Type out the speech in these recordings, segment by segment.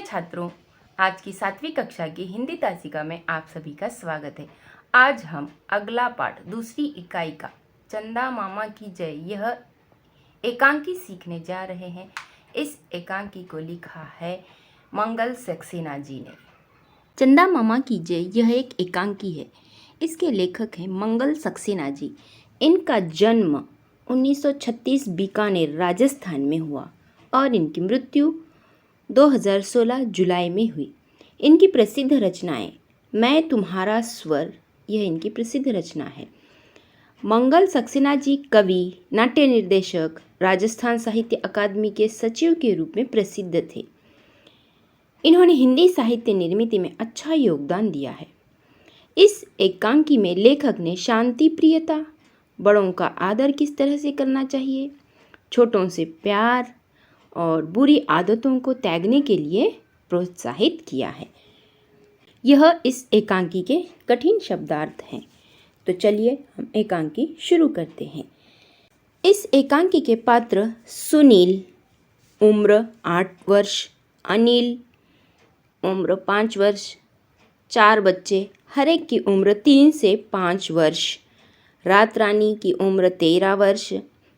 छात्रों, आज की 7वीं कक्षा की हिंदी तासिका में आप सभी का स्वागत है। आज हम अगला पाठ दूसरी इकाई का चंदा मामा की जय यह एकांकी सीखने जा रहे हैं। इस एकांकी को लिखा है मंगल सक्सेना जी ने। चंदा मामा की जय यह एक एकांकी है। इसके लेखक हैं मंगल सक्सेना जी। इनका जन्म 1936 बीकानेर राजस्थान में हुआ और इनकी मृत्यु 2016 जुलाई में हुई। इनकी प्रसिद्ध रचनाएं मैं तुम्हारा स्वर, यह इनकी प्रसिद्ध रचना है। मंगल सक्सेना जी कवि, नाट्य निर्देशक, राजस्थान साहित्य अकादमी के सचिव के रूप में प्रसिद्ध थे। इन्होंने हिंदी साहित्य निर्मिति में अच्छा योगदान दिया है। इस एकांकी में लेखक ने शांति प्रियता, बड़ों का आदर किस तरह से करना चाहिए, छोटों से प्यार और बुरी आदतों को त्यागने के लिए प्रोत्साहित किया है। यह इस एकांकी के कठिन शब्दार्थ हैं। तो चलिए हम एकांकी शुरू करते हैं। इस एकांकी के पात्र सुनील, उम्र 8 वर्ष, अनिल, उम्र 5 वर्ष, 4 बच्चे, हर एक की उम्र 3 से 5 वर्ष, रात रानी की उम्र 13 वर्ष,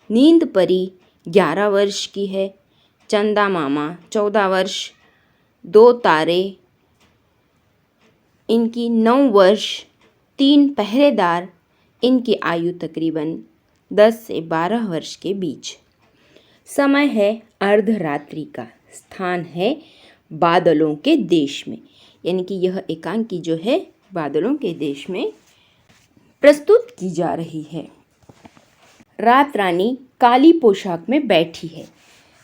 नींद परी 11 वर्ष की है, चंदा मामा 14 वर्ष, 2 तारे इनकी 9 वर्ष, 3 पहरेदार इनकी आयु तकरीबन 10 से 12 वर्ष के बीच। समय है अर्धरात्रि का, स्थान है बादलों के देश में, यानी कि यह एकांकी जो है बादलों के देश में प्रस्तुत की जा रही है। रात रानी काली पोशाक में बैठी है।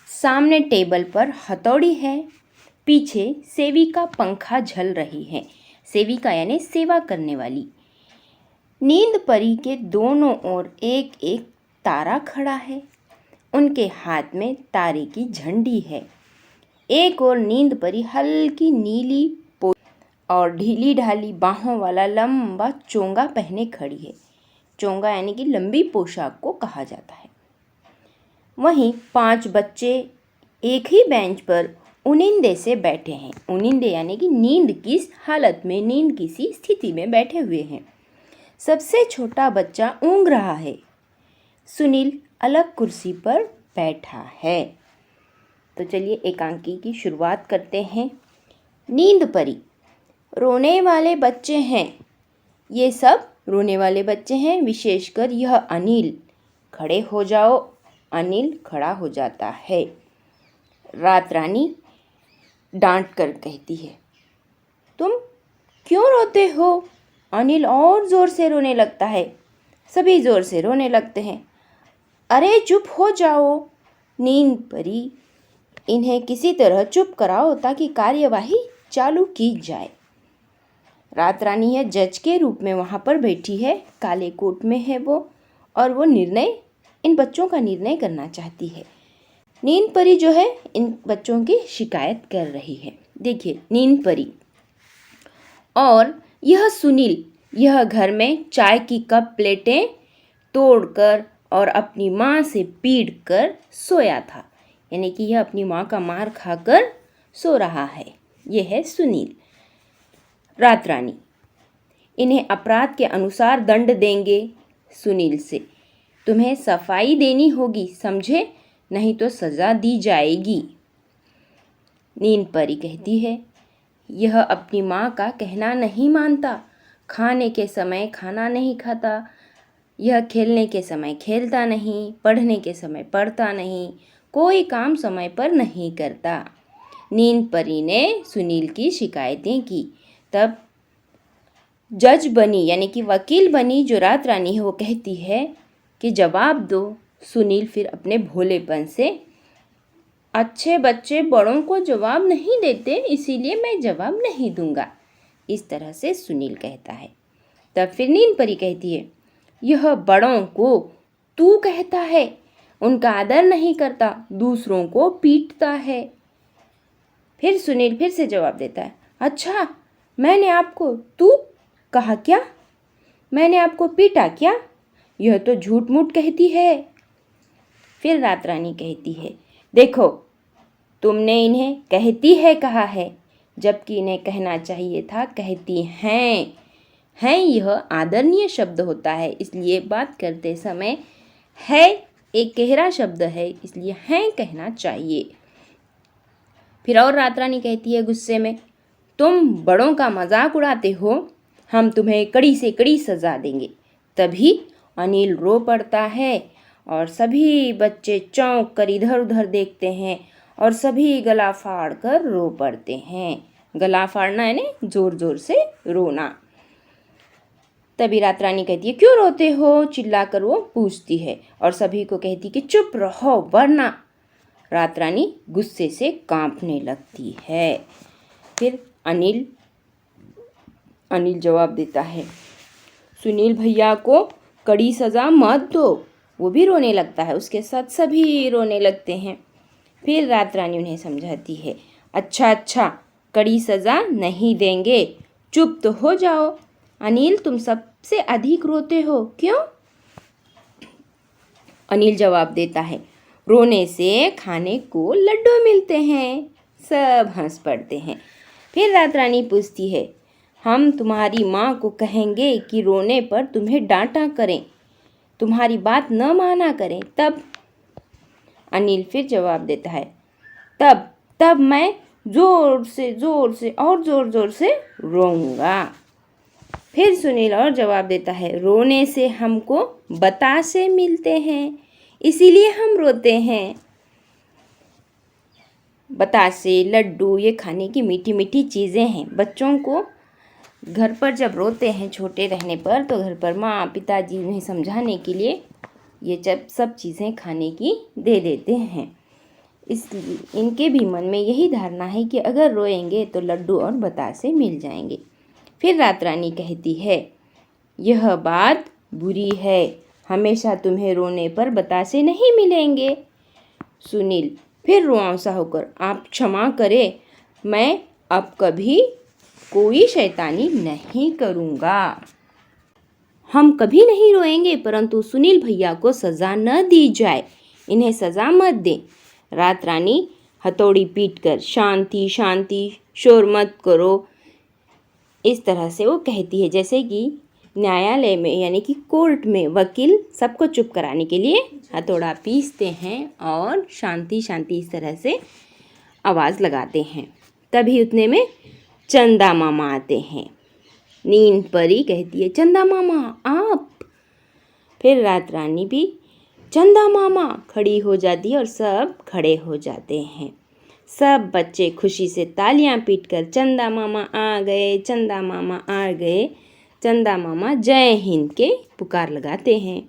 सामने टेबल पर हथौड़ी है, पीछे सेविका पंखा झल रही है। सेविका यानी सेवा करने वाली। नींद परी के दोनों ओर एक एक तारा खड़ा है। उनके हाथ में तारे की झंडी है। एक और नींद परी हल्की नीली और ढीली ढाली बाहों वाला लंबा चोंगा पहने खड़ी है। चोंगा यानी कि लंबी पोशाक को कहा जाता है। वहीं 5 बच्चे एक ही बेंच पर उनिंदे से बैठे हैं। उनिंदे यानी कि नींद की हालत में, नींद की सी स्थिति में बैठे हुए हैं। सबसे छोटा बच्चा ऊँघ रहा है। सुनील अलग कुर्सी पर बैठा है। तो चलिए एकांकी की शुरुआत करते हैं। नींद परी, रोने वाले बच्चे हैं। ये सब रोने वाले बच्चे हैं, विशेषकर यह अनिल। खड़े हो जाओ। अनिल खड़ा हो जाता है। रात रानी डांट कर कहती है, तुम क्यों रोते हो? अनिल और ज़ोर से रोने लगता है। सभी ज़ोर से रोने लगते हैं। अरे चुप हो जाओ। नींद परी इन्हें किसी तरह चुप कराओ ताकि कार्यवाही चालू की जाए। रात रानी यह जज के रूप में वहाँ पर बैठी है, काले कोट में है वो, और वो इन बच्चों का निर्णय करना चाहती है। नींद परी जो है इन बच्चों की शिकायत कर रही है। देखिए नींद परी और यह सुनील, यह घर में चाय की कप प्लेटें तोड़कर और अपनी माँ से पीट कर सोया था, यानी कि यह अपनी माँ का मार खाकर सो रहा है। यह है सुनील। रात रानी, इन्हें अपराध के अनुसार दंड देंगे। सुनील से, तुम्हें सफाई देनी होगी, समझे? नहीं तो सज़ा दी जाएगी। नींद परी कहती है, यह अपनी माँ का कहना नहीं मानता। खाने के समय खाना नहीं खाता, यह खेलने के समय खेलता नहीं, पढ़ने के समय पढ़ता नहीं, कोई काम समय पर नहीं करता। नींद परी ने सुनील की शिकायतें की। तब जज बनी, यानी कि वकील बनी जो रात रानी है, वो कहती है कि जवाब दो। सुनील फिर अपने भोलेपन से, अच्छे बच्चे बड़ों को जवाब नहीं देते, इसीलिए मैं जवाब नहीं दूंगा, इस तरह से सुनील कहता है। तब फिर नींद परी कहती है, यह बड़ों को तू कहता है, उनका आदर नहीं करता, दूसरों को पीटता है। फिर सुनील फिर से जवाब देता है, अच्छा मैंने आपको तू कहा क्या? मैंने आपको पीटा क्या? यह तो झूठ मूठ कहती है। फिर रात रानी कहती है, देखो तुमने इन्हें कहती है कहा है, जबकि इन्हें कहना चाहिए था कहती हैं। हैं यह आदरणीय शब्द होता है, इसलिए बात करते समय है एक गहरा शब्द है, इसलिए हैं कहना चाहिए। फिर और रात रानी कहती है गुस्से में, तुम बड़ों का मजाक उड़ाते हो, हम तुम्हें कड़ी से कड़ी सज़ा देंगे। तभी अनिल रो पड़ता है और सभी बच्चे चौंक कर इधर उधर देखते हैं और सभी गला फाड़ कर रो पड़ते हैं। गला फाड़ना यानी जोर जोर से रोना। तभी रात रानी कहती है, क्यों रोते हो, चिल्लाकर वो पूछती है और सभी को कहती कि चुप रहो वरना। रात रानी गुस्से से कांपने लगती है। फिर अनिल जवाब देता है, सुनील भैया को कड़ी सज़ा मत दो। वो भी रोने लगता है, उसके साथ सभी रोने लगते हैं। फिर रात रानी उन्हें समझाती है, अच्छा कड़ी सज़ा नहीं देंगे, चुप तो हो जाओ। अनिल तुम सबसे अधिक रोते हो, क्यों? अनिल जवाब देता है, रोने से खाने को लड्डू मिलते हैं। सब हंस पड़ते हैं। फिर रात रानी पूछती है, हम तुम्हारी माँ को कहेंगे कि रोने पर तुम्हें डांटा करें, तुम्हारी बात न माना करें, तब? अनिल फिर जवाब देता है, तब मैं जोर से और जोर से रोऊंगा। फिर सुनील और जवाब देता है, रोने से हमको बतासे मिलते हैं, इसीलिए हम रोते हैं। बतासे, लड्डू ये खाने की मीठी मीठी चीज़ें हैं। बच्चों को घर पर जब रोते हैं छोटे रहने पर, तो घर पर माँ पिताजी उन्हें समझाने के लिए ये सब चीज़ें खाने की दे देते हैं। इसलिए इनके भी मन में यही धारणा है कि अगर रोएंगे तो लड्डू और बतासे मिल जाएंगे। फिर रात रानी कहती है, यह बात बुरी है, हमेशा तुम्हें रोने पर बतासे नहीं मिलेंगे। सुनील फिर रुआंसा होकर, आप क्षमा करें, मैं अब कभी कोई शैतानी नहीं करूँगा। हम कभी नहीं रोएंगे, परंतु सुनील भैया को सज़ा न दी जाए, इन्हें सज़ा मत दें। रात रानी हथौड़ी पीटकर, शांति शांति, शोर मत करो, इस तरह से वो कहती है, जैसे कि न्यायालय में यानी कि कोर्ट में वकील सबको चुप कराने के लिए हथौड़ा पीसते हैं और शांति शांति इस तरह से आवाज़ लगाते हैं। तभी उतने में चंदा मामा आते हैं। नींद परी कहती है, चंदा मामा आप। फिर रात रानी भी चंदा मामा खड़ी हो जाती है और सब खड़े हो जाते हैं। सब बच्चे खुशी से तालियां पीटकर चंदा मामा आ गए, चंदा मामा आ गए, चंदा मामा जय हिंद के पुकार लगाते हैं।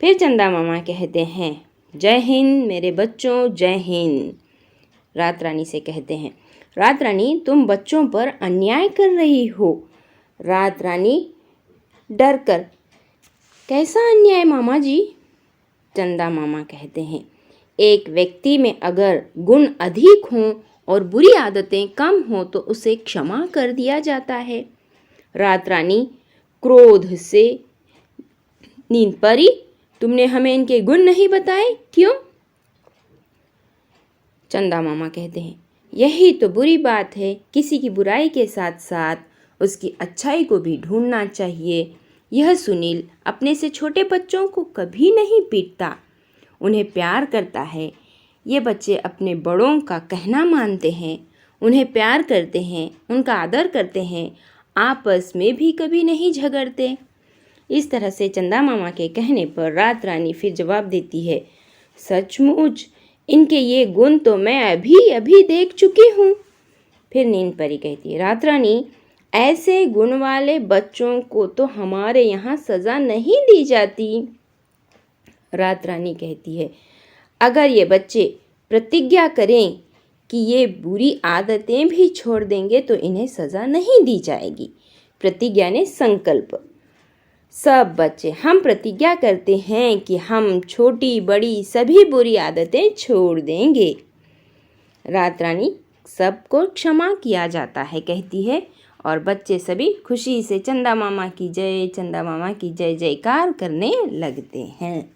फिर चंदा मामा कहते हैं, जय हिंद मेरे बच्चों, जय हिंद। रात रानी से कहते हैं, रात रानी तुम बच्चों पर अन्याय कर रही हो। रात रानी डर कर, कैसा अन्याय मामा जी? चंदा मामा कहते हैं, एक व्यक्ति में अगर गुण अधिक हों और बुरी आदतें कम हों तो उसे क्षमा कर दिया जाता है। रात रानी क्रोध से, नींद परी तुमने हमें इनके गुण नहीं बताए, क्यों? चंदा मामा कहते हैं, यही तो बुरी बात है, किसी की बुराई के साथ साथ उसकी अच्छाई को भी ढूंढना चाहिए। यह सुनील अपने से छोटे बच्चों को कभी नहीं पीटता, उन्हें प्यार करता है। ये बच्चे अपने बड़ों का कहना मानते हैं, उन्हें प्यार करते हैं, उनका आदर करते हैं, आपस में भी कभी नहीं झगड़ते। इस तरह से चंदा मामा के कहने पर रात रानी फिर जवाब देती है, सचमुच इनके ये गुण तो मैं अभी अभी देख चुकी हूँ। फिर नींद परी कहती है, रात रानी ऐसे गुण वाले बच्चों को तो हमारे यहाँ सज़ा नहीं दी जाती। रात रानी कहती है, अगर ये बच्चे प्रतिज्ञा करें कि ये बुरी आदतें भी छोड़ देंगे तो इन्हें सज़ा नहीं दी जाएगी। प्रतिज्ञा ने संकल्प। सब बच्चे हम प्रतिज्ञा करते हैं कि हम छोटी बड़ी सभी बुरी आदतें छोड़ देंगे। रात रानी सबको क्षमा किया जाता है कहती है और बच्चे सभी खुशी से चंदा मामा की जय, चंदा मामा की जय जयकार करने लगते हैं।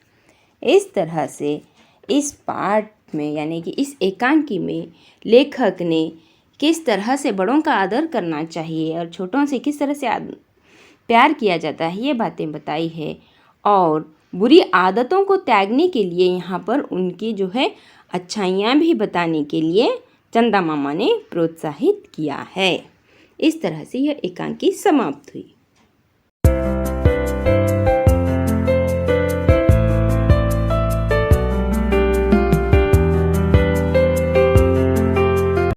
इस तरह से इस पाठ गीत में यानी कि इस एकांकी में लेखक ने किस तरह से बड़ों का आदर करना चाहिए और छोटों से किस तरह से प्यार किया जाता है, ये बातें बताई है। और बुरी आदतों को त्यागने के लिए यहाँ पर उनकी जो है अच्छाइयाँ भी बताने के लिए चंदा मामा ने प्रोत्साहित किया है। इस तरह से यह एकांकी समाप्त हुई।